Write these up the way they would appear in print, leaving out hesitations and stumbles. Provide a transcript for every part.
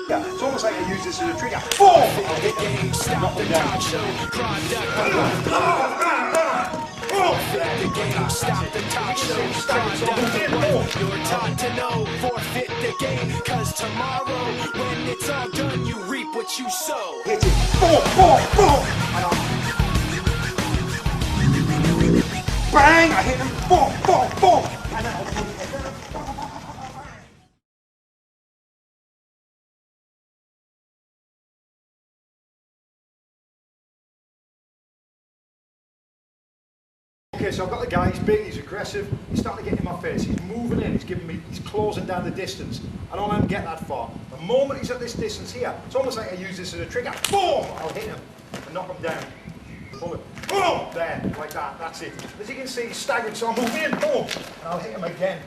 Yeah, it's almost like I use this as a trigger. Boom! Stop the talk show. You're taught to know, forfeit the game. Cause tomorrow, when it's all done, you reap what you sow. Hit it. Boom, boom, boom! Bang! I hit him. Boom, boom, boom! And then I'll put it. Okay, so I've got the guy, he's big, he's aggressive, he's starting to get in my face, he's moving in, he's closing down the distance. I don't let him get that far. The moment he's at this distance here, it's almost like I use this as a trigger. Boom! I'll hit him and knock him down. Pull it. Boom! There, like that, that's it. As you can see, he's staggered, so I'm moving in, boom! And I'll hit him again.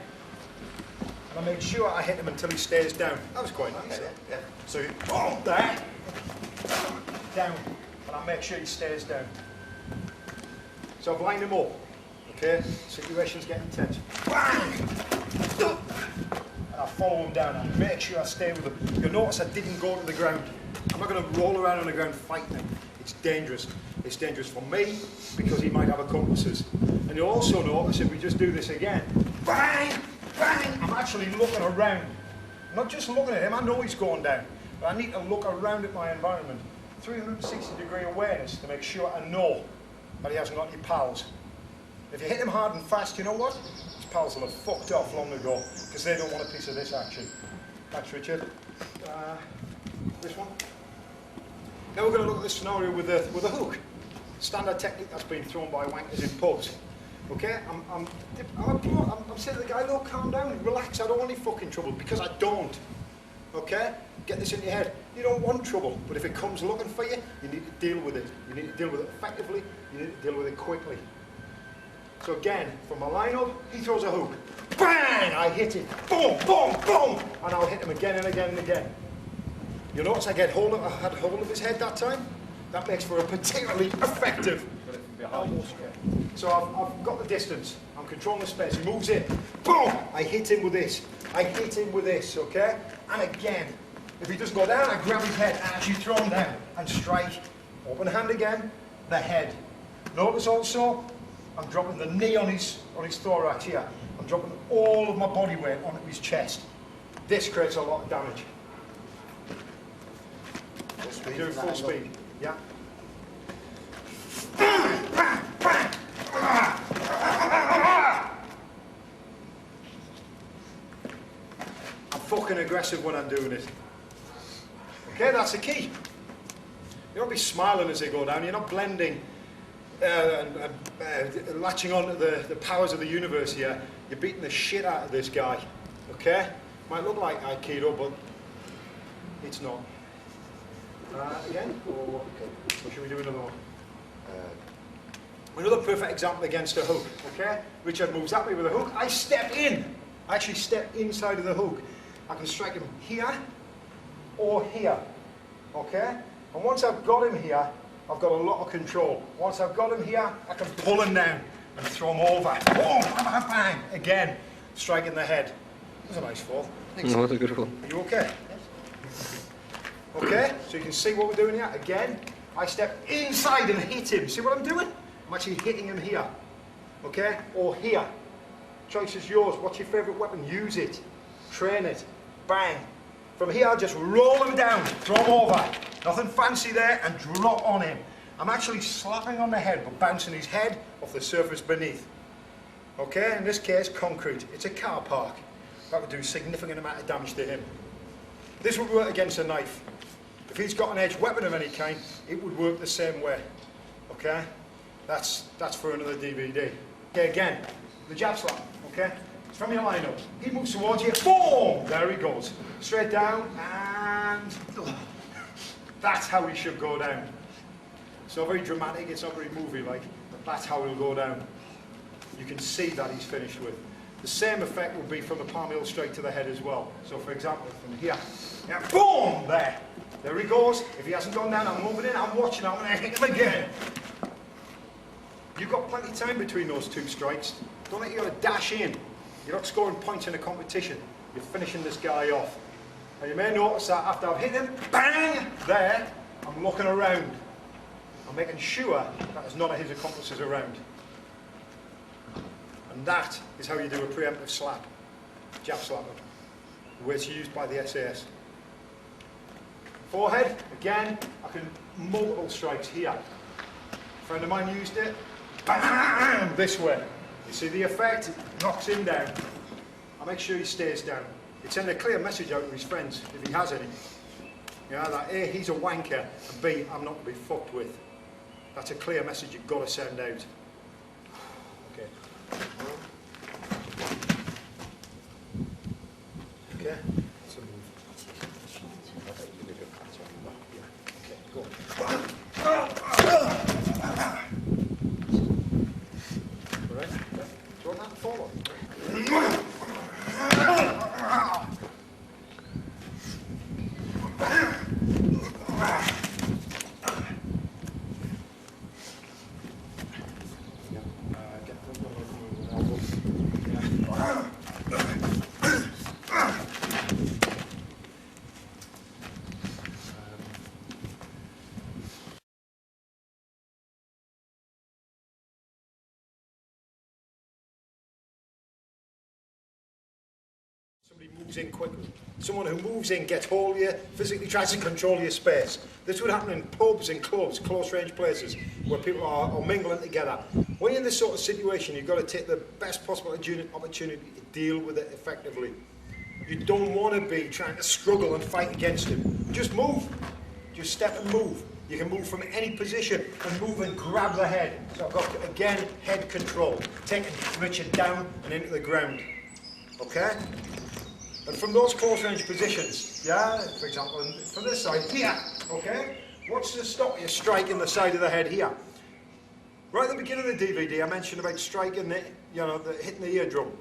And I'll make sure I hit him until he stays down. That was quite nice. Yeah. So, boom! There. Down. And I'll make sure he stays down. So I've lined him up, okay? Situation's getting tense. Bang! And I follow him down and make sure I stay with him. You'll notice I didn't go to the ground. I'm not going to roll around on the ground fighting him. It's dangerous. It's dangerous for me because he might have accomplices. And you'll also notice if we just do this again, bang! Bang! I'm actually looking around. I'm not just looking at him, I know he's going down. But I need to look around at my environment. 360-degree awareness to make sure I know but he hasn't got any pals. If you hit him hard and fast, you know what? His pals will have fucked off long ago because they don't want a piece of this action. Thanks, Richard. This one. Now we're going to look at this scenario with a hook. Standard technique that's been thrown by wankers in pubs. Okay? I'm saying to the guy, look, calm down, relax, I don't want any fucking trouble because I don't. Okay? Get this in your head. You don't want trouble, but if it comes looking for you, you need to deal with it. You need to deal with it effectively, you need to deal with it quickly. So again, from my line-up, he throws a hook. Bang! I hit it. Boom, boom, boom! And I'll hit him again and again and again. You'll notice I had hold of his head that time. That makes for a particularly effective. So I've got the distance. I'm controlling the space. He moves in. Boom! I hit him with this. I hit him with this, okay? And again. If he does go down, I grab his head and actually throw him down and strike. Open hand again, the head. Notice also, I'm dropping the knee on his thorax here. I'm dropping all of my body weight onto his chest. This creates a lot of damage. Do full speed. Yeah. I'm fucking aggressive when I'm doing it. Okay, that's the key. You don't be smiling as they go down. You're not blending, latching on to the powers of the universe here. You're beating the shit out of this guy. Okay? Might look like Aikido, but it's not. Again? Or should we do another one? Another perfect example against a hook. Okay? Richard moves at me with a hook. I step in. I actually step inside of the hook. I can strike him here or here. Okay? And once I've got him here, I've got a lot of control. Once I've got him here, I can pull him down and throw him over. Boom! Bang! Bang! Again, striking the head. That was a nice fall. No, that's a good one. Are you okay? Okay, so you can see what we're doing here. Again, I step inside and hit him. See what I'm doing? I'm actually hitting him here. Okay? Or here. Choice is yours. What's your favourite weapon? Use it. Train it. Bang. From here, I'll just roll him down, throw him over. Nothing fancy there, and drop on him. I'm actually slapping on the head, but bouncing his head off the surface beneath. Okay, in this case, concrete. It's a car park. That would do a significant amount of damage to him. This would work against a knife. If he's got an edged weapon of any kind, it would work the same way. Okay? That's for another DVD. Okay, again, the jab slap, okay? It's from your lineup. He moves towards you, boom! There he goes. Straight down, and that's how he should go down. It's not very dramatic, it's not very movie-like, but that's how he'll go down. You can see that he's finished with. The same effect will be from the palm heel straight to the head as well. So for example, from here, yeah, boom, there. There he goes. If he hasn't gone down, I'm moving in, I'm watching, I'm going to hit him again. You've got plenty of time between those two strikes. Don't think you've got to dash in. You're not scoring points in a competition. You're finishing this guy off. Now you may notice that after I've hit him, bang, there, I'm looking around. I'm making sure that there's none of his accomplices around. And that is how you do a preemptive slap, jab slapper, the way it's used by the SAS. Forehead, again, I can multiple strikes here. A friend of mine used it, bam, this way. You see the effect? It knocks him down. I make sure he stays down. It sends a clear message out to his friends, if he has any. You know, that A, he's a wanker, and B, I'm not to be fucked with. That's a clear message you've got to send out. Okay. Okay. That's a move. Okay, go. Alright? Do you want that forward? Somebody moves in quickly. Someone who moves in, gets hold of you, physically tries to control your space. This would happen in pubs, in clubs, close range places where people are mingling together. When you're in this sort of situation, you've got to take the best possible opportunity to deal with it effectively. You don't want to be trying to struggle and fight against him. Just move. Just step and move. You can move from any position and move and grab the head. So I've got, again, head control. Taking Richard down and into the ground. Okay? And from those close range positions, yeah, for example, from this side here, okay, what's to stop you striking the side of the head here? Right at the beginning of the DVD, I mentioned about striking the, hitting the eardrum.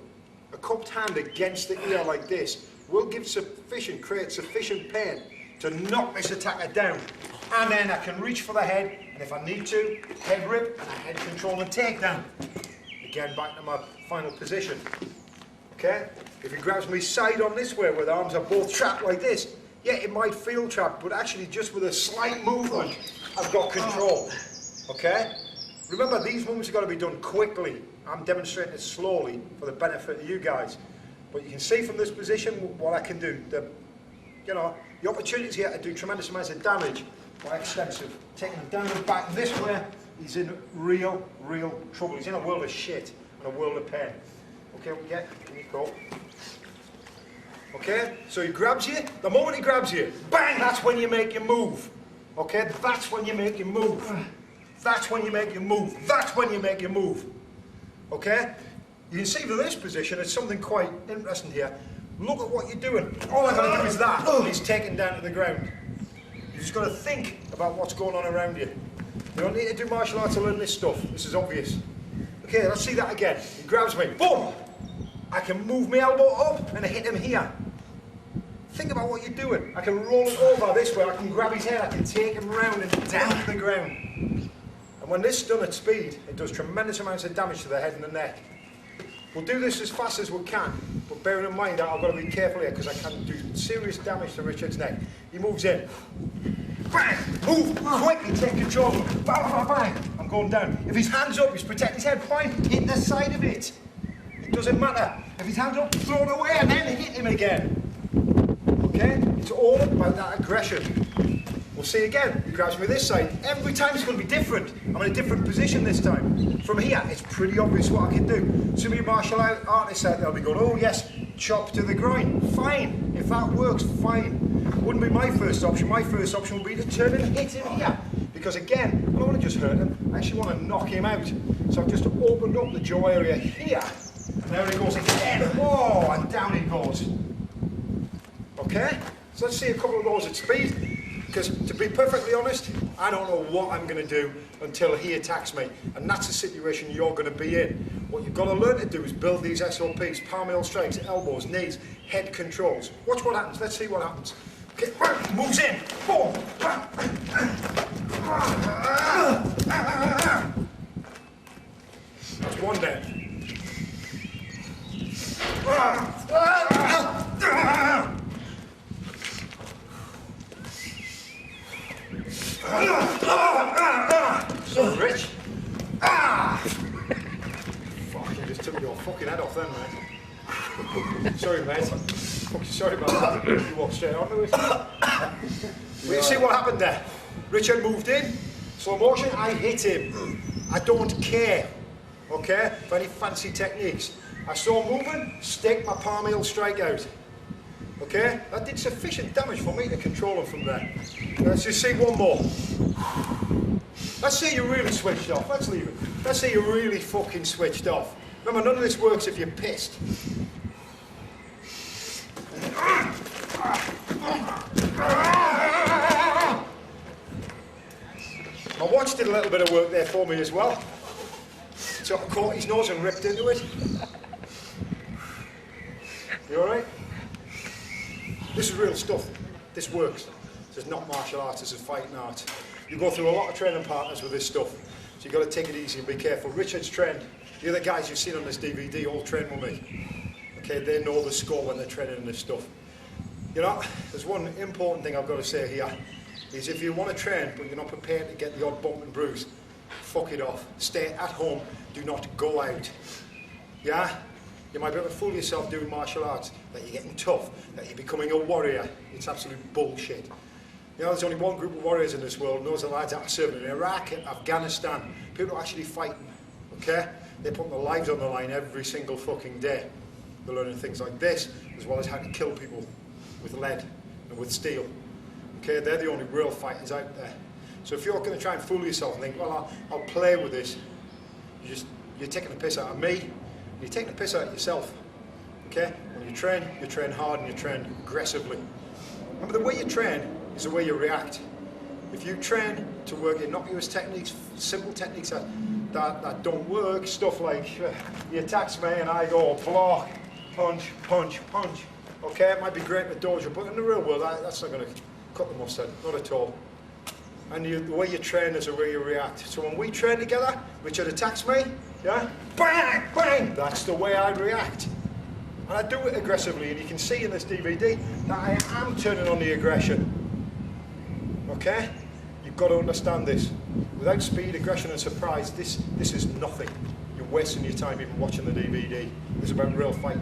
A cupped hand against the ear like this will create sufficient pain to knock this attacker down. And then I can reach for the head, and if I need to, head rip and a head control and takedown. Again, back to my final position. Okay? If he grabs me side on this way, where the arms are both trapped like this, yeah, it might feel trapped, but actually just with a slight movement, I've got control. Okay? Remember, these movements have got to be done quickly. I'm demonstrating it slowly for the benefit of you guys. But you can see from this position what I can do. The opportunities here to do tremendous amounts of damage are extensive. Taking him down and back this way, he's in real trouble. He's in a world of shit and a world of pain. Okay, here you go. Okay, so he grabs you. The moment he grabs you, bang, that's when you make your move. Okay, that's when you make your move. That's when you make your move. That's when you make your move. Okay? You can see from this position, it's something quite interesting here. Look at what you're doing. All I've got to do is that. He's taken down to the ground. You've just got to think about what's going on around you. You don't need to do martial arts to learn this stuff. This is obvious. Okay, let's see that again. He grabs me. Boom! I can move my elbow up and hit him here. Think about what you're doing. I can roll it over this way. I can grab his head. I can take him round and down to the ground. And when this is done at speed, it does tremendous amounts of damage to the head and the neck. We'll do this as fast as we can, but bearing in mind that I've got to be careful here because I can do serious damage to Richard's neck. He moves in. Bang! Move! Quickly take control. Bang, bang, bang. I'm going down. If his hand's up, he's protecting his head, fine. Hit the side of it. It doesn't matter. If his hand's up, throw it away and then hit him again. Okay? It's all about that aggression. We'll see again. He grabs me this side. Every time it's going to be different. I'm in a different position this time. From here, it's pretty obvious what I can do. Some of you martial artists out there will be going, oh yes, chop to the groin. Fine. If that works, fine. Wouldn't be my first option. My first option would be to turn and hit him here. Because again, I don't want to just hurt him. I actually want to knock him out. So I've just opened up the jaw area here. And there he goes again. Oh, and down he goes. Okay? So let's see a couple of those at speed. Because to be perfectly honest, I don't know what I'm going to do until he attacks me. And that's the situation you're going to be in. What you've got to learn to do is build these SOPs, palm heel strikes, elbows, knees, head controls. Watch what happens. Let's see what happens. Okay, moves in. Boom. head off then, mate. Sorry, mate. Fucking sorry about that. You walked straight onto it. Well, you see what happened there? Richard moved in, slow motion, I hit him. I don't care, okay, for any fancy techniques. I saw him moving, stick my palm heel strike out. Okay, that did sufficient damage for me to control him from there. Let's just see one more. Let's say you're really switched off. Let's leave it. Let's say you're really fucking switched off. Remember, none of this works if you're pissed. My watch did a little bit of work there for me as well. So I caught his nose and ripped into it. You alright? This is real stuff. This works. This is not martial arts, this is fighting art. You go through a lot of training partners with this stuff, so you've got to take it easy and be careful. Richard's trained. The other guys you've seen on this DVD all train with me. Okay, they know the score when they're training in this stuff. You know, there's one important thing I've got to say here, is if you want to train but you're not prepared to get the odd bump and bruise, fuck it off. Stay at home, do not go out. Yeah? You might be able to fool yourself doing martial arts, that you're getting tough, that you're becoming a warrior. It's absolute bullshit. You know, there's only one group of warriors in this world, and those are the lads that are serving in Iraq and Afghanistan. People are actually fighting, okay? They're putting their lives on the line every single fucking day. They're learning things like this, as well as how to kill people with lead and with steel. Okay, they're the only real fighters out there. So if you're going to try and fool yourself and think, well, I'll play with this, you're taking the piss out of me, and you're taking the piss out of yourself. Okay? When you train hard and you train aggressively. Remember, the way you train is the way you react. If you train to work innocuous techniques, simple techniques that don't work, stuff like he attacks me and I go block, punch, punch, punch. Okay, it might be great in the dojo, but in the real world, that's not going to cut the mustard, not at all. And the way you train is the way you react. So when we train together, Richard attacks me, yeah, bang, bang, that's the way I react. And I do it aggressively, and you can see in this DVD that I am turning on the aggression. Okay? You've got to understand this. Without speed, aggression and surprise, this is nothing. You're wasting your time even watching the DVD. It's about real fight.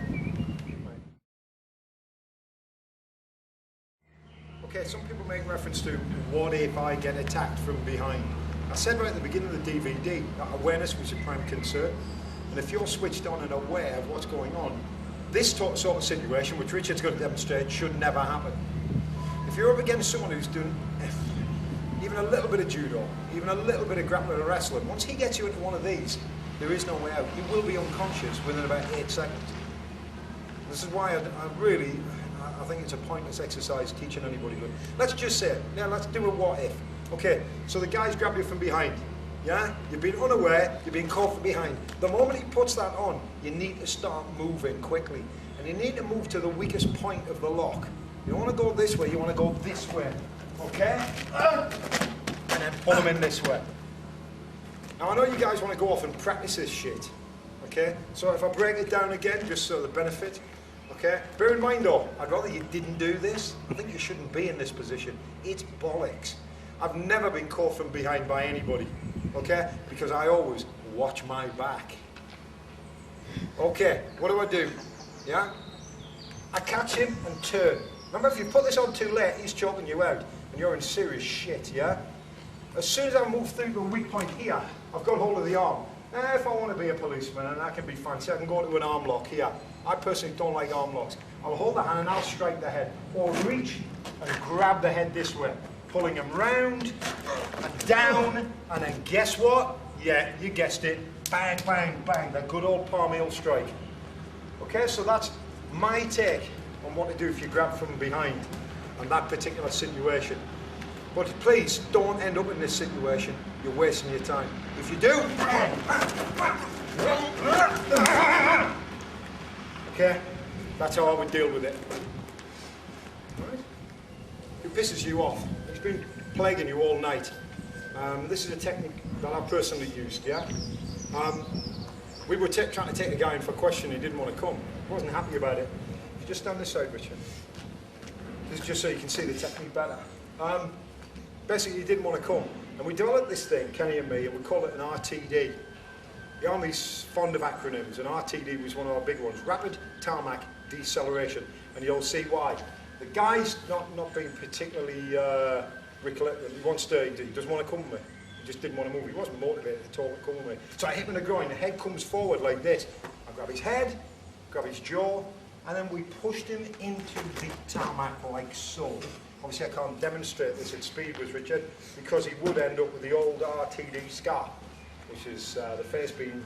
Okay, some people make reference to what if I get attacked from behind. I said right at the beginning of the DVD that awareness was a prime concern, and if you're switched on and aware of what's going on, this sort of situation, which Richard's going to demonstrate, should never happen. If you're up against someone who's doing even a little bit of judo, even a little bit of grappling and wrestling, once he gets you into one of these, there is no way out. You will be unconscious within about 8 seconds. This is why I think it's a pointless exercise teaching anybody, but let's just say, now let's do a what if. Okay, so the guy's grabbed you from behind, yeah? You've been unaware, you've been caught from behind. The moment he puts that on, you need to start moving quickly. And you need to move to the weakest point of the lock. You don't want to go this way, you want to go this way, okay? And then pull him in this way. Now I know you guys want to go off and practice this shit, okay? So if I break it down again, just so the benefit, okay? Bear in mind though, I'd rather you didn't do this. I think you shouldn't be in this position. It's bollocks. I've never been caught from behind by anybody, okay? Because I always watch my back. Okay, what do? Yeah? I catch him and turn. Remember, if you put this on too late, he's choking you out, and you're in serious shit, yeah? As soon as I move through the weak point here, I've got hold of the arm. If I want to be a policeman, and I can be fancy, I can go into an arm lock here. I personally don't like arm locks. I'll hold the hand and I'll strike the head, or reach and grab the head this way, pulling him round and down, and then guess what? Yeah, you guessed it. Bang, bang, bang, that good old palm heel strike. Okay, so that's my take on what to do if you grab from behind on that particular situation. But please don't end up in this situation. You're wasting your time. If you do, okay, that's how I would deal with it. Right? It pisses you off. It's been plaguing you all night. This is a technique that I personally used, yeah? We were trying to take a guy in for a question, he didn't want to come. He wasn't happy about it. Just stand this side, Richard. This is just so you can see the technique better. Basically, he didn't want to come. And we developed this thing, Kenny and me, and we call it an RTD. The Army's fond of acronyms, and RTD was one of our big ones. Rapid Tarmac Deceleration, and you'll see why. The guy's not being particularly recollected. He wants to, he doesn't want to come with me. He just didn't want to move. He wasn't motivated at all to come with me. So I hit him in the groin. The head comes forward like this. I grab his head, grab his jaw, and then we pushed him into the tarmac like so. Obviously I can't demonstrate this at speed with Richard because he would end up with the old RTD scar, which is the face being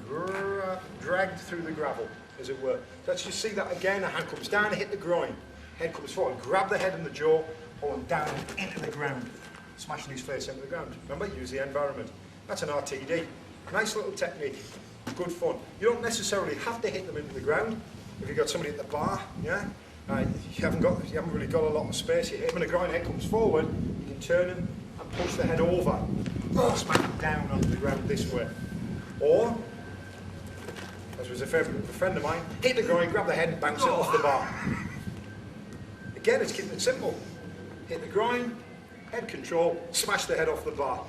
dragged through the gravel, as it were. Let's just see that again. The hand comes down, hit the groin. Head comes forward, grab the head and the jaw, pull him down into the ground, smashing his face into the ground. Remember, use the environment. That's an RTD. Nice little technique, good fun. You don't necessarily have to hit them into the ground. If you've got somebody at the bar, yeah, you haven't really got a lot of space. You hit him in the groin, head comes forward, you can turn him and push the head over, smack him down onto the ground this way. Or, as was a favourite of a friend of mine, hit the groin, grab the head and bounce it off the bar. Again, it's keeping it simple. Hit the groin, head control, smash the head off the bar.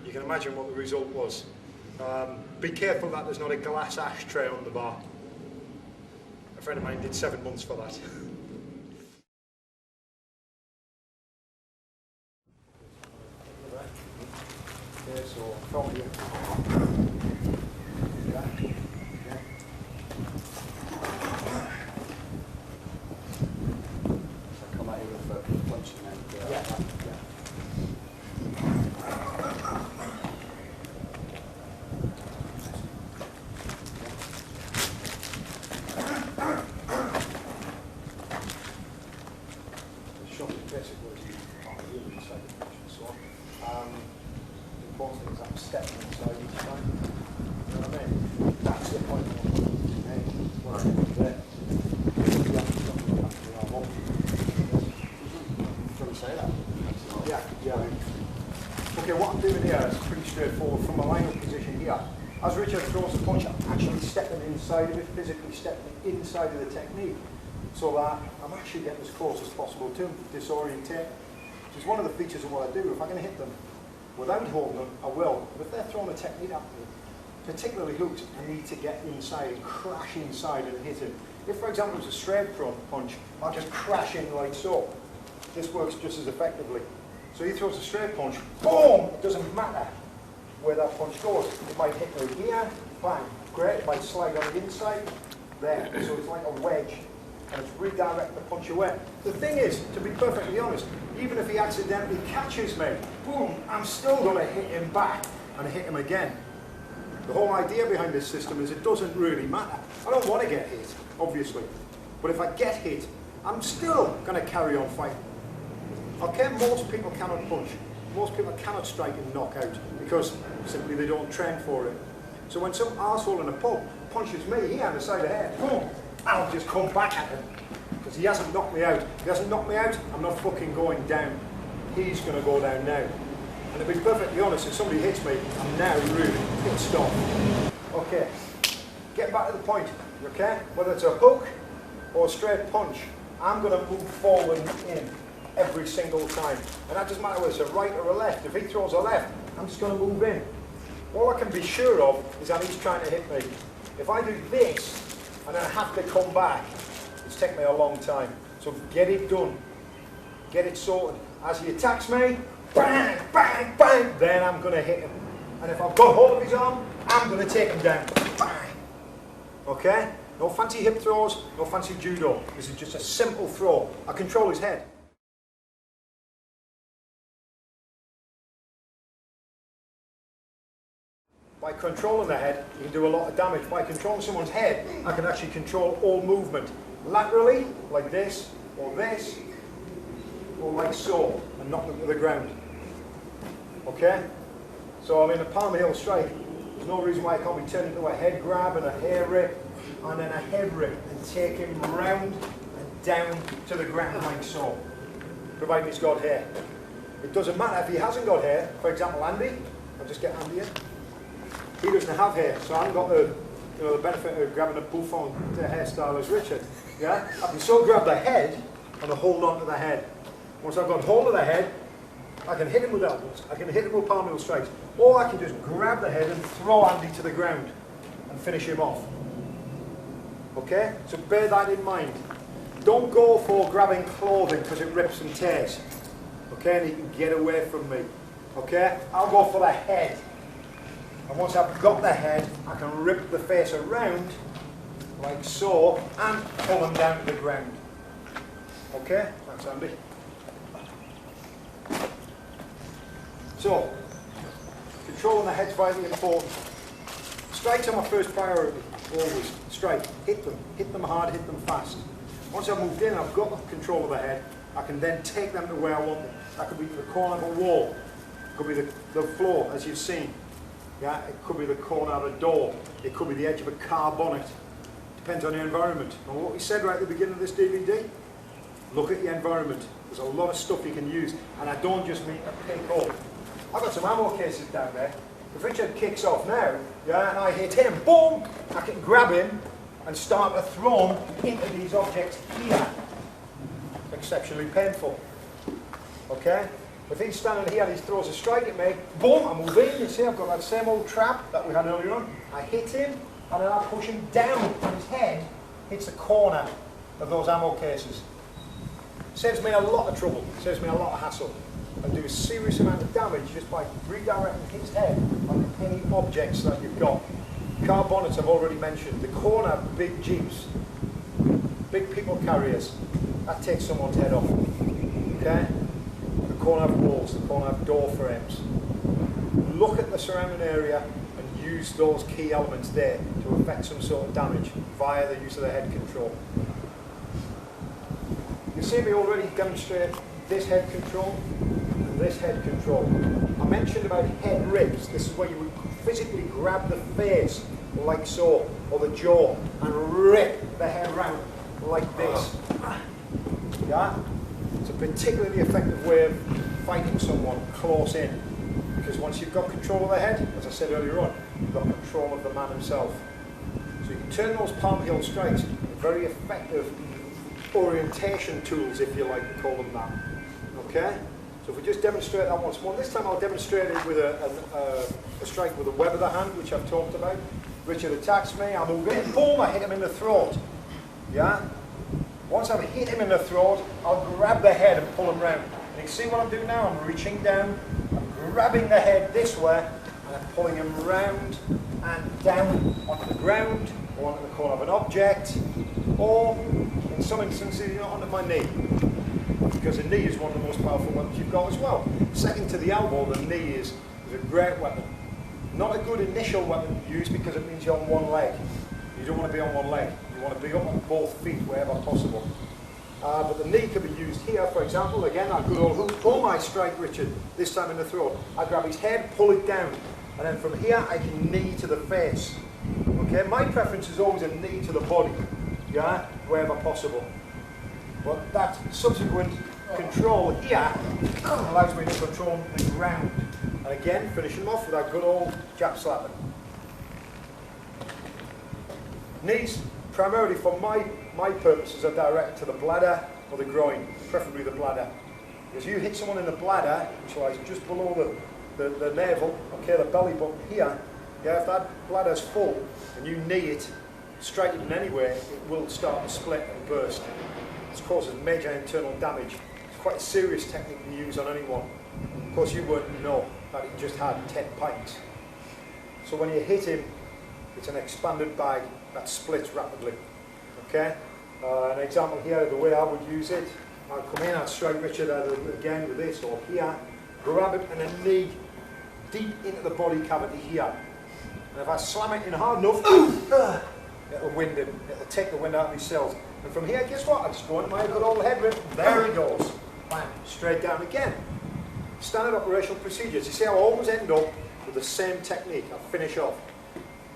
You can imagine what the result was. Be careful that there's not a glass ashtray on the bar. A friend of mine did 7 months for that. Okay, so from here. Come out here with a punch and then the important thing is I'm stepping inside each time. You know what I mean? That's the point. What I do there. Can we say that? Yeah. Okay, what I'm doing here is pretty straightforward. From a line-up position here, as Richard throws the punch, I'm actually stepping inside of it, physically stepping inside of the technique, so that I'm actually getting as close as possible to him, disorientate. Which is one of the features of what I do. If I'm going to hit them without holding them, I will. But if they're throwing a technique at me, particularly hooks, I need to get inside and crash inside and hit him. If, for example, it's a straight punch, I'll just crash in like so. This works just as effectively. So he throws a straight punch, boom! It doesn't matter where that punch goes. It might hit me here, bang, great. It might slide on the inside, there. So it's like a wedge, and it's redirect the punch away. The thing is, to be perfectly honest, even if he accidentally catches me, boom, I'm still going to hit him back and hit him again. The whole idea behind this system is it doesn't really matter. I don't want to get hit, obviously. But if I get hit, I'm still going to carry on fighting. Okay, most people cannot punch. Most people cannot strike and knock out because simply they don't train for it. So when some arsehole in a pub punches me here on the side of the head, boom, I'll just come back at him. Because he hasn't knocked me out. If he hasn't knocked me out, I'm not fucking going down. He's going to go down now. And to be perfectly honest, if somebody hits me, I'm now really pissed off. Okay, get back to the point, okay? Whether it's a hook or a straight punch, I'm going to move forward and in every single time. And that doesn't matter whether it's a right or a left. If he throws a left, I'm just going to move in. All I can be sure of is that he's trying to hit me. If I do this, and then I have to come back, it's taken me a long time. So get it done. Get it sorted. As he attacks me, bang, bang, bang, then I'm going to hit him. And if I've got hold of his arm, I'm going to take him down. Bang. Okay? No fancy hip throws, no fancy judo. This is just a simple throw. I control his head. By controlling the head, you can do a lot of damage. By controlling someone's head, I can actually control all movement. Laterally, like this, or like so, and knock them to the ground. Okay? So I'm in a palm heel strike. There's no reason why I can't be turned into a head grab and a hair rip, and then a head rip, and take him round and down to the ground like so, providing he's got hair. It doesn't matter if he hasn't got hair. For example, Andy, I'll just get Andy in. He doesn't have hair, so I haven't got the benefit of grabbing a bouffon hairstyle as Richard. Yeah? I can still grab the head and hold on to the head. Once I've got hold of the head, I can hit him with elbows, I can hit him with palm heel strikes, or I can just grab the head and throw Andy to the ground. and finish him off. Okay? So bear that in mind. Don't go for grabbing clothing because it rips and tears. Okay? And you can get away from me. Okay? I'll go for the head. And once I've got the head, I can rip the face around like so and pull them down to the ground. Okay? That's handy. So, controlling the head's vitally important. Strikes are my first priority, always. Strike, hit them hard, hit them fast. Once I've moved in, I've got control of the head, I can then take them to where I want them. That could be the corner of a wall, it could be the floor, as you've seen. Yeah, it could be the corner of a door, it could be the edge of a car bonnet. Depends on the environment. And what we said right at the beginning of this DVD, look at the environment. There's a lot of stuff you can use, and I don't just mean a pick up. I've got some ammo cases down there. If Richard kicks off now, yeah, and I hit him, boom, I can grab him and start to throw him into these objects here. Exceptionally painful. Okay? If he's standing here and he throws a strike at me, boom, I move in. You see, I've got that same old trap that we had earlier on. I hit him, and then I push him down, and his head hits the corner of those ammo cases. Saves me a lot of trouble, saves me a lot of hassle, and do a serious amount of damage just by redirecting his head on any objects that you've got. Car bonnets I've already mentioned. The corner, big jeeps, big people carriers, that takes someone's head off. Okay? The corner of walls, the corner of door frames. Look at the surrounding area and use those key elements there to effect some sort of damage via the use of the head control. You see me already demonstrate this head control and this head control. I mentioned about head rips. This is where you would physically grab the face like so, or the jaw, and rip the head round like this. Yeah? It's a particularly effective way of fighting someone close in, because once you've got control of the head, as I said earlier on, you've got control of the man himself. So you can turn those palm heel strikes into very effective orientation tools, if you like to call them that. Okay? So if we just demonstrate that once more, this time I'll demonstrate it with a strike with a web of the hand, which I've talked about. Richard attacks me, I move in, boom, I hit him in the throat. Yeah? Once I've hit him in the throat, I'll grab the head and pull him round. And you see what I'm doing now? I'm reaching down, I'm grabbing the head this way, and I'm pulling him round and down onto the ground, or onto the corner of an object, or in some instances, you know, onto my knee. Because the knee is one of the most powerful weapons you've got as well. Second to the elbow, the knee is a great weapon. Not a good initial weapon to use because it means you're on one leg. You don't want to be on one leg. You want to be up on both feet wherever possible. But the knee can be used here, for example. Again, that good old hook. Boom, I strike Richard, this time in the throat. I grab his head, pull it down. And then from here, I can knee to the face. Okay, my preference is always a knee to the body. Yeah, wherever possible. But that subsequent control here allows me to control the ground. And again, finishing them off with that good old jab slapping. Knees, primarily for my purposes, are directed to the bladder or the groin, preferably the bladder. Because you hit someone in the bladder, which lies just below the navel, okay, the belly button here, yeah, if that bladder's full and you knee it, strike it in any way, it will start to split and burst. This causes major internal damage. It's quite a serious technique to use on anyone. Of course, you wouldn't know that he just had 10 pints. So when you hit him, it's an expanded bag that splits rapidly. Okay? An example here, the way I would use it, I'd come in, I'd strike Richard again with this, or here, grab it and then knee deep into the body cavity here. And if I slam it in hard enough, it'll wind him. It'll take the wind out of his cells. And from here, guess what? I just go into my good old head rip. There he goes. Bang. Straight down again. Standard operational procedures. You see how I always end up with the same technique. I'll finish off.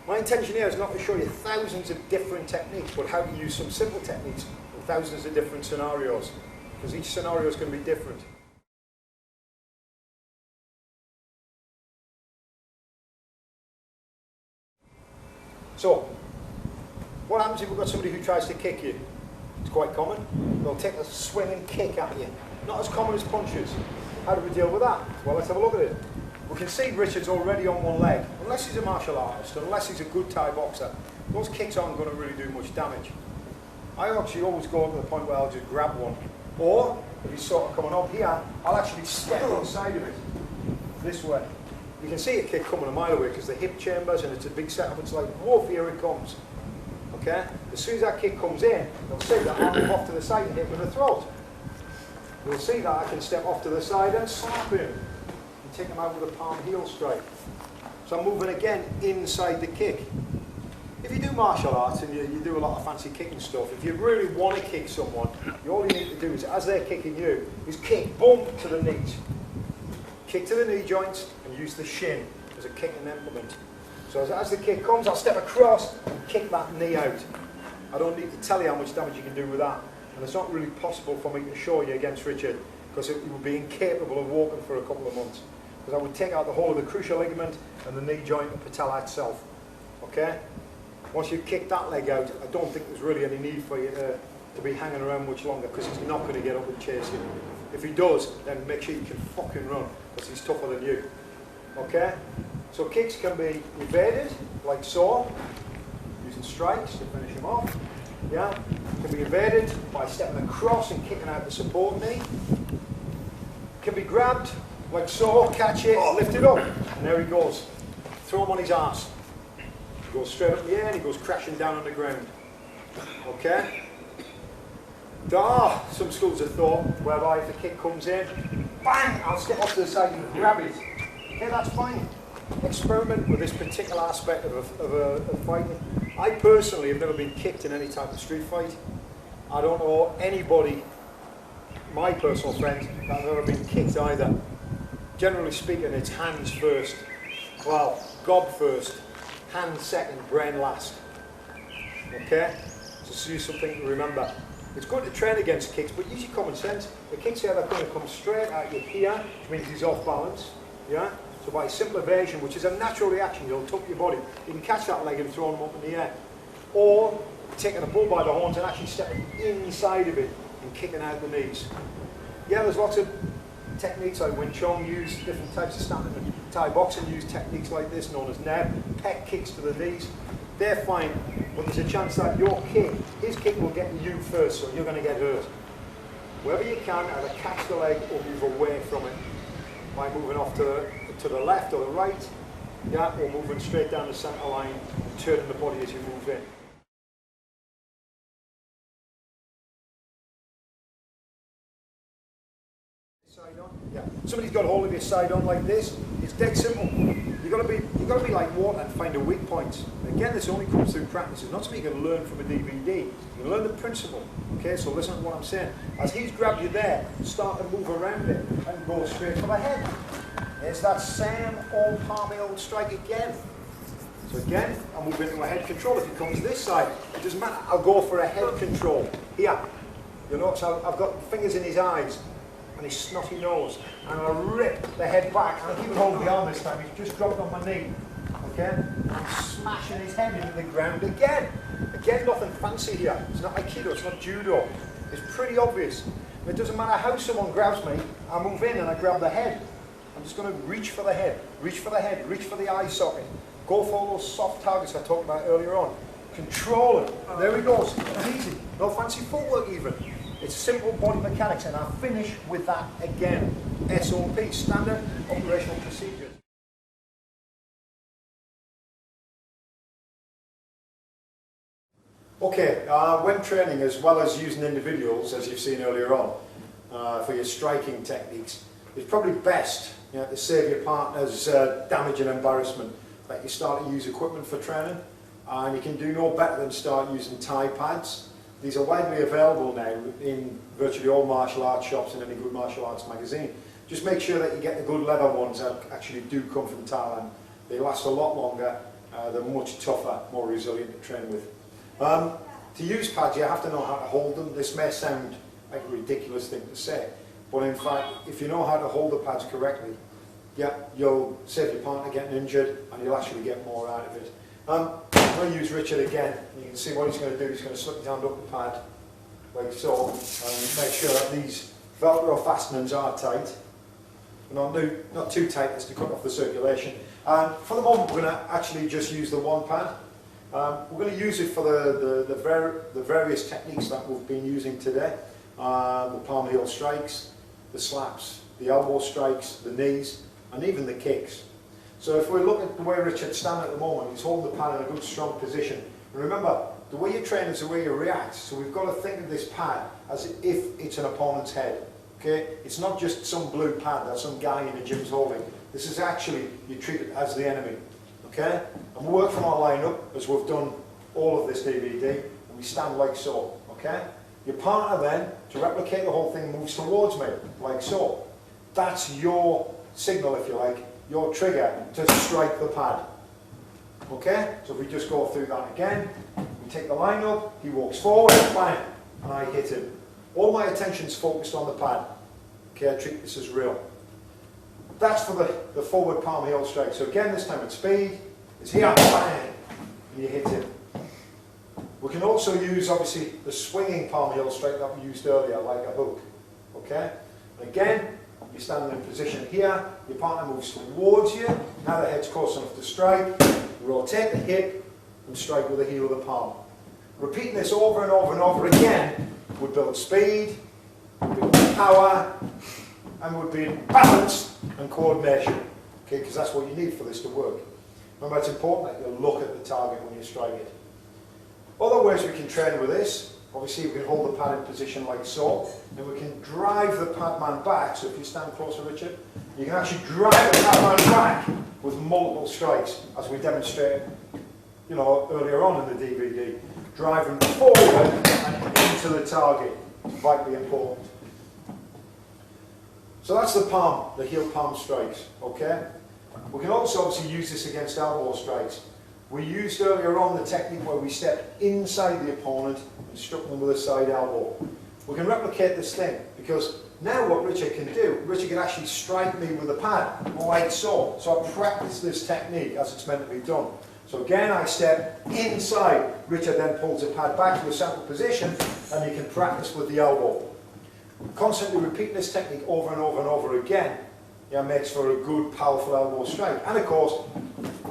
My intention here is not to show you thousands of different techniques, but how to use some simple techniques in thousands of different scenarios. Because each scenario is going to be different. So, what happens if we've got somebody who tries to kick you? It's quite common. They'll take a swinging kick at you. Not as common as punches. How do we deal with that? Well, let's have a look at it. We can see Richard's already on one leg. And unless he's a martial artist, unless he's a good Thai boxer, those kicks aren't going to really do much damage. I actually always go to the point where I'll just grab one. Or, if he's sort of coming up here, I'll actually step inside of it, this way. You can see a kick coming a mile away because the hip chambers and it's a big setup, it's like, whoa, here it comes. Okay? As soon as that kick comes in, you'll see that I'll move off to the side and hit with the throat. You'll see that I can step off to the side and slap him. And take him out with a palm heel strike. So I'm moving again inside the kick. If you do martial arts and you do a lot of fancy kicking stuff, if you really want to kick someone, all you need to do is, as they're kicking you, is kick, boom, to the knees. Kick to the knee joints and use the shin as a kicking implement. So as the kick comes, I'll step across and kick that knee out. I don't need to tell you how much damage you can do with that. And it's not really possible for me to show you against Richard, because it would be incapable of walking for a couple of months. Because I would take out the whole of the cruciate ligament and the knee joint and patella itself. Okay? Once you've kicked that leg out, I don't think there's really any need for you to be hanging around much longer, because he's not going to get up and chase you. If he does, then make sure you can fucking run, because he's tougher than you. Okay? So kicks can be evaded, like so, using strikes to finish him off. Yeah? Can be evaded by stepping across and kicking out the support knee. Can be grabbed, like so, catch it, lift it up, and there he goes. Throw him on his arse. He goes straight up in the air and he goes crashing down on the ground. Okay? There are some schools of thought whereby if the kick comes in, bang, I'll step off to the side and grab it. Okay, that's fine. Experiment with this particular aspect of fighting. I personally have never been kicked in any type of street fight. I don't know anybody, my personal friends, that have ever been kicked either. Generally speaking, it's hands first. Well, gob first, hands second, brain last. Okay? Just use something to remember. It's good to train against kicks, but use your common sense. The kicks here are going to come straight at you here, which means he's off balance. Yeah? So by simple evasion, which is a natural reaction, you'll tuck your body. You can catch that leg and throw him up in the air. Or taking a bull by the horns and actually stepping inside of it and kicking out the knees. Yeah, there's lots of techniques like Wing Chun use different types of standard. Thai boxing use techniques like this known as neb, peck kicks to the knees. They're fine, but there's a chance that your kick, his kick will get you first, so you're going to get hurt. Wherever you can, either catch the leg or move away from it by moving off to the left or the right, yeah, or moving straight down the centre line and turning the body as you move in. Side on, yeah. Somebody's got hold of your side on like this. It's dead simple. You've got to be like water and find a weak point. Again, this only comes through practice. It's not something you can learn from a DVD. You can learn the principle. Okay, so listen to what I'm saying. As he's grabbed you there, start to move around it and go straight for the head. It's that same old palmy old strike again. So again, I'll move into a head control. If he comes this side, it doesn't matter. I'll go for a head control. Here. You notice I've got fingers in his eyes and his snotty nose. And I'll rip the head back. And I'll keep holding the arm this time. He's just dropped on my knee. Okay? I'm smashing his head into the ground again. Again, nothing fancy here. It's not Aikido, it's not Judo. It's pretty obvious. It doesn't matter how someone grabs me, I move in and I grab the head. I'm just going to reach for the head, reach for the head, reach for the eye socket. Go for all those soft targets I talked about earlier on. Control it. There he goes. It's easy. No fancy footwork even. It's simple body mechanics, and I'll finish with that again. SOP, standard operational procedures. Okay, when training, as well as using individuals, as you've seen earlier on, for your striking techniques, it's probably best, to save your partners damage and embarrassment, that you start to use equipment for training, and you can do no better than start using Thai pads. These are widely available now in virtually all martial arts shops and any good martial arts magazine. Just make sure that you get the good leather ones that actually do come from Thailand. They last a lot longer, they're much tougher, more resilient to train with. To use pads, you have to know how to hold them. This may sound like a ridiculous thing to say, but in fact, if you know how to hold the pads correctly, yeah, you'll save your partner getting injured and you'll actually get more out of it. I'm going to use Richard again. You can see what he's going to do. He's going to slip his hand up the pad, like so, and make sure that these Velcro fastenings are tight. Not too tight as to cut off the circulation. And for the moment, we're going to actually just use the one pad. We're going to use it for the various techniques that we've been using today. The palm heel strikes, the slaps, the elbow strikes, the knees, and even the kicks. So if we look at the way Richard's standing at the moment, he's holding the pad in a good strong position. And remember, the way you train is the way you react. So we've got to think of this pad as if it's an opponent's head. Okay? It's not just some blue pad that some guy in the gym's holding. This is actually, you treat it as the enemy. Okay? And we work from our line-up, as we've done all of this DVD, and we stand like so. Okay? Your partner then, to replicate the whole thing, moves towards me, like so. That's your signal, if you like, your trigger to strike the pad. Okay? So if we just go through that again, we take the line up, he walks forward, bang, and I hit him. All my attention's focused on the pad. Okay, I treat this as real. That's for the forward palm heel strike. So again, this time at speed, it's here, bang, and you hit him. We can also use, obviously, the swinging palm heel strike that we used earlier, like a hook. Okay? And again, you're standing in position here, your partner moves towards you, now the head's close enough to strike, rotate the hip and strike with the heel of the palm. Repeating this over and over and over again would build speed, would build power, and would build balance and coordination. Okay, because that's what you need for this to work. Remember, it's important that you look at the target when you strike it. Other ways we can train with this, obviously we can hold the pad in position like so, and we can drive the pad man back. So if you stand closer, Richard, you can actually drive the pad man back with multiple strikes, as we demonstrated, you know, earlier on in the DVD. Driving forward and into the target, vitally important. So that's the palm, the heel palm strikes, okay? We can also obviously use this against elbow strikes. We used earlier on the technique where we stepped inside the opponent and struck them with a side elbow. We can replicate this thing, because now what Richard can do, Richard can actually strike me with a pad, like so. So I practice this technique as it's meant to be done. So again, I step inside. Richard then pulls the pad back to a central position, and you can practice with the elbow. Constantly repeating this technique over and over and over again, yeah, makes for a good, powerful elbow strike. And of course,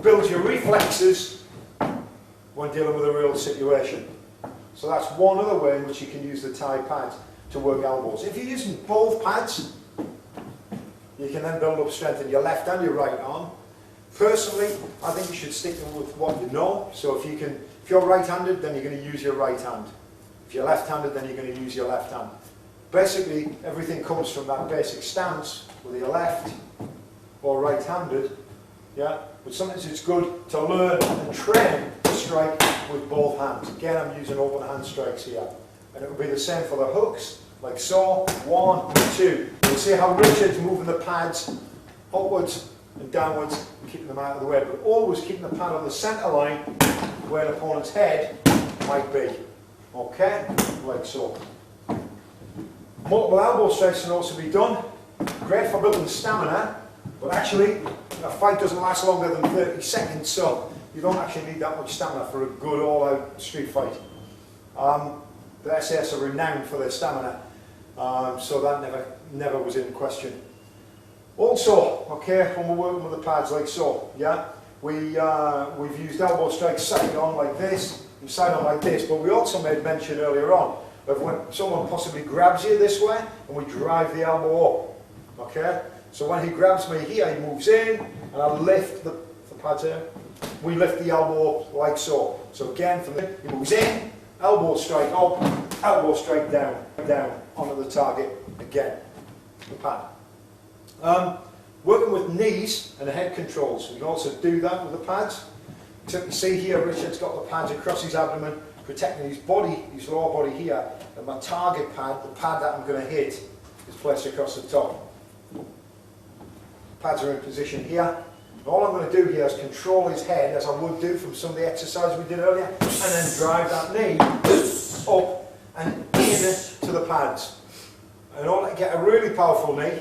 builds your reflexes when dealing with a real situation. So that's one other way in which you can use the Thai pads to work elbows. If you're using both pads, you can then build up strength in your left and your right arm. Personally, I think you should stick with what you know. So if you're right-handed, then you're going to use your right hand. If you're left-handed, then you're going to use your left hand. Basically, everything comes from that basic stance, whether you're left or right-handed. Yeah, but sometimes it's good to learn and train to strike with both hands. Again, I'm using open hand strikes here, and it will be the same for the hooks, like so. 1, 2. You'll see how Richard's moving the pads upwards and downwards, keeping them out of the way, but always keeping the pad on the centre line where an opponent's head might be. Okay, like so. Multiple elbow strikes can also be done. Great for building stamina, but actually a fight doesn't last longer than 30 seconds, so you don't actually need that much stamina for a good all-out street fight. The SAS are renowned for their stamina, so that never was in question. Also, okay, when we're working with the pads like so, yeah, we've used elbow strikes side on like this, and side on like this, but we also made mention earlier on of when someone possibly grabs you this way, and we drive the elbow up, okay? So when he grabs me here, he moves in, and I lift the pads here. We lift the elbow up like so. So again, he moves in, elbow strike up, elbow strike down, down onto the target again, the pad. Working with knees and head controls, we can also do that with the pads. So you see here, Richard's got the pads across his abdomen, protecting his body, his lower body here, and my target pad, the pad that I'm going to hit, is placed across the top. Pads are in position here. And all I'm going to do here is control his head, as I would do from some of the exercises we did earlier, and then drive that knee up and into the pads. And in order to get a really powerful knee,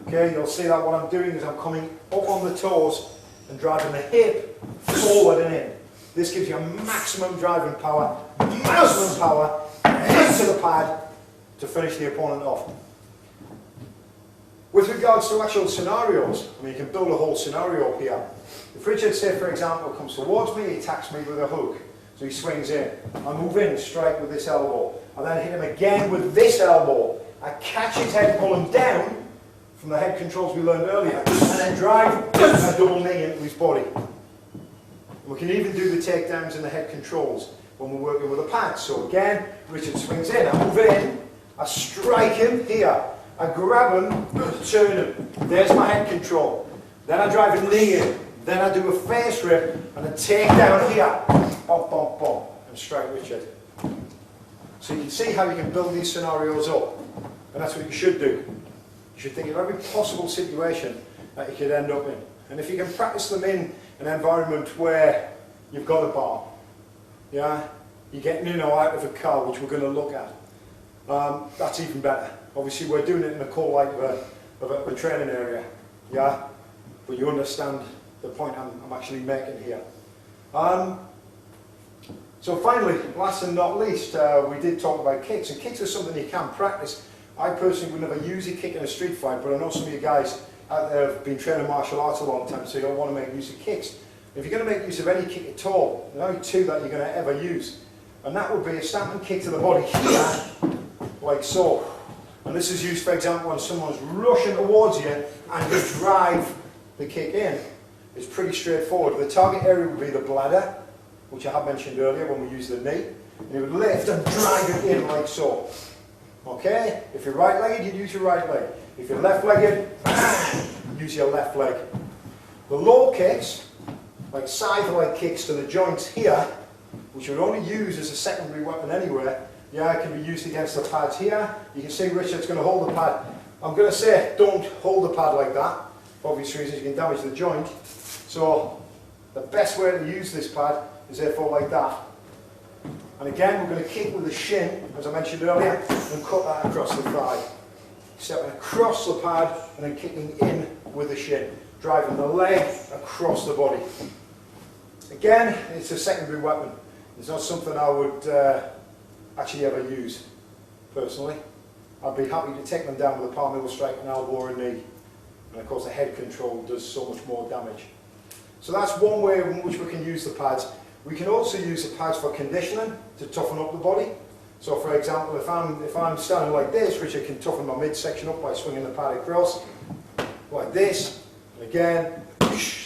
okay, you'll see that what I'm doing is I'm coming up on the toes and driving the hip forward and in. This gives you a maximum driving power, maximum power into the pad to finish the opponent off. With regards to actual scenarios, I mean, you can build a whole scenario here. If Richard, say for example, comes towards me, he attacks me with a hook. So he swings in. I move in, strike with this elbow. I then hit him again with this elbow. I catch his head, pull him down from the head controls we learned earlier, and then drive a double knee into his body. And we can even do the takedowns in the head controls when we're working with the pads. So again, Richard swings in, I move in, I strike him here. I grab him, turn him. There's my head control. Then I drive a knee in. Then I do a face rip and a takedown here. Bump, bump, bump. And strike Richard. So you can see how you can build these scenarios up. And that's what you should do. You should think of every possible situation that you could end up in. And if you can practice them in an environment where you've got a bar, yeah, you're getting in or out of a car, which we're going to look at, that's even better. Obviously we're doing it in a cold light of a training area, yeah, but you understand the point I'm actually making here. So finally, last and not least, we did talk about kicks, and kicks are something you can practice. I personally would never use a kick in a street fight, but I know some of you guys out there have been training martial arts a long time, so you don't want to make use of kicks. If you're going to make use of any kick at all, there are only two that you're going to ever use, and that would be a stamping kick to the body here, like so. And this is used, for example, when someone's rushing towards you and you drive the kick in. It's pretty straightforward. The target area would be the bladder, which I have mentioned earlier when we use the knee. And you would lift and drive it in like so. Okay? If you're right-legged, you'd use your right leg. If you're left-legged, use your left leg. The low kicks, like scythe-like kicks to the joints here, which you would only use as a secondary weapon anywhere, yeah, it can be used against the pads here. You can see Richard's going to hold the pad. I'm going to say don't hold the pad like that. For obvious reasons, you can damage the joint. So the best way to use this pad is therefore like that. And again, we're going to kick with the shin, as I mentioned earlier, and cut that across the thigh. Stepping across the pad and then kicking in with the shin, driving the leg across the body. Again, it's a secondary weapon. It's not something I would actually ever use, personally. I'd be happy to take them down with a palm middle strike, an elbow or a knee. And of course the head control does so much more damage. So that's one way in which we can use the pads. We can also use the pads for conditioning, to toughen up the body. So for example, if I'm standing like this, Richard can toughen my midsection up by swinging the pad across, like this, and again,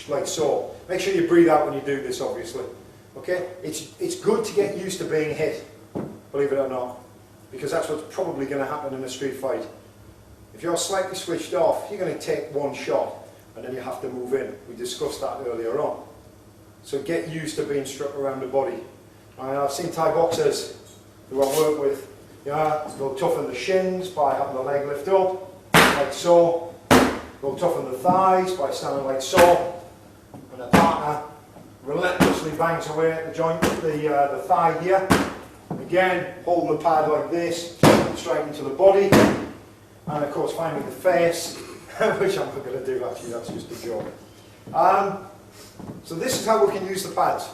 like so. Make sure you breathe out when you do this, obviously. Okay? It's good to get used to being hit, believe it or not, because that's what's probably going to happen in a street fight. If you're slightly switched off, you're going to take one shot and then you have to move in. We discussed that earlier on. So get used to being struck around the body. I've seen Thai boxers who I work with, yeah, they'll toughen the shins by having the leg lift up, like so. They'll toughen the thighs by standing like so. And the partner relentlessly bangs away at the joint, the thigh here. Again, holding the pad like this, straight into the body, and of course finally the face, which I'm not going to do actually, that's just a joke. So this is how we can use the pads,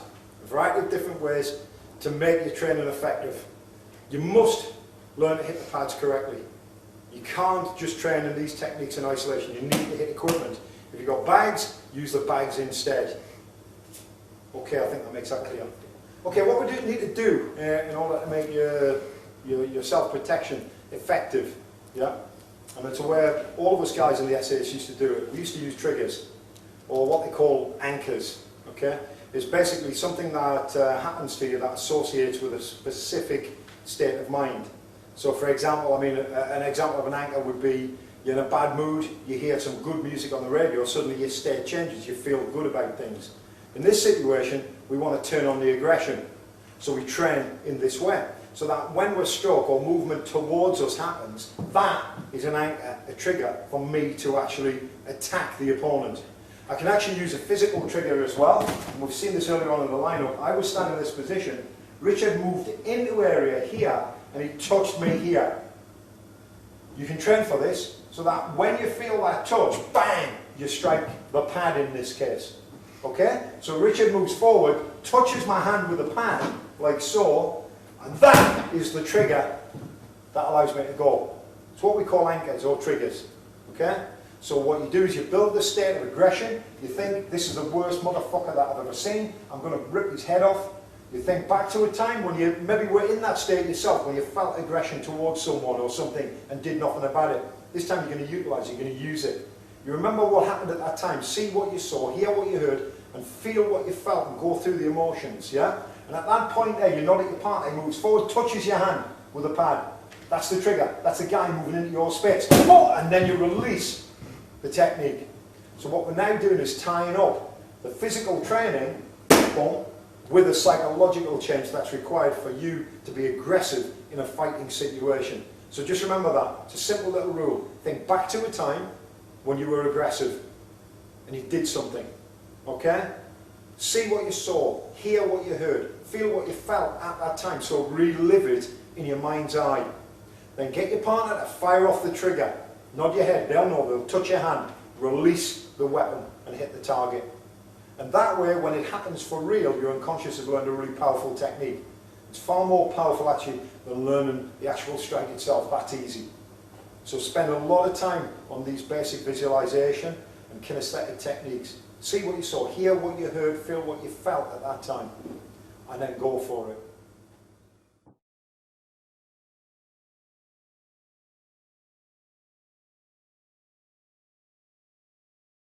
a variety of different ways to make your training effective. You must learn to hit the pads correctly. You can't just train in these techniques in isolation, you need to hit equipment. If you've got bags, use the bags instead. Okay, I think that makes that clear. Okay, what we need to do in order to make your self-protection effective, yeah? And it's where all of us guys in the SAS used to do it. We used to use triggers, or what they call anchors, okay? It's basically something that happens to you that associates with a specific state of mind. So for example, I mean, an example of an anchor would be you're in a bad mood, you hear some good music on the radio, suddenly your state changes, you feel good about things. In this situation, we want to turn on the aggression. So we train in this way. So that when we're struck or movement towards us happens, that is an anchor, a trigger for me to actually attack the opponent. I can actually use a physical trigger as well. And we've seen this earlier on in the lineup. I was standing in this position. Richard moved into area here and he touched me here. You can train for this so that when you feel that touch, bang, you strike the pad in this case. Okay? So Richard moves forward, touches my hand with the pad, like so, and that is the trigger that allows me to go. It's what we call anchors or triggers. Okay? So what you do is you build the state of aggression. You think, this is the worst motherfucker that I've ever seen. I'm going to rip his head off. You think back to a time when you maybe were in that state yourself, when you felt aggression towards someone or something and did nothing about it. This time you're going to utilise it, you're going to use it. You remember what happened at that time, see what you saw, hear what you heard, and feel what you felt and go through the emotions, yeah? And at that point there, you nod at your partner, he moves forward, touches your hand with a pad. That's the trigger. That's the guy moving into your space. And then you release the technique. So what we're now doing is tying up the physical training, boom, with a psychological change that's required for you to be aggressive in a fighting situation. So just remember that. It's a simple little rule. Think back to a time when you were aggressive and you did something. Okay? See what you saw, hear what you heard, feel what you felt at that time. So relive it in your mind's eye. Then get your partner to fire off the trigger. Nod your head, they'll know, they'll touch your hand. Release the weapon and hit the target. And that way, when it happens for real, your unconscious has learned a really powerful technique. It's far more powerful actually than learning the actual strike itself. That's easy. So spend a lot of time on these basic visualization and kinesthetic techniques. See what you saw, hear what you heard, feel what you felt at that time, and then go for it.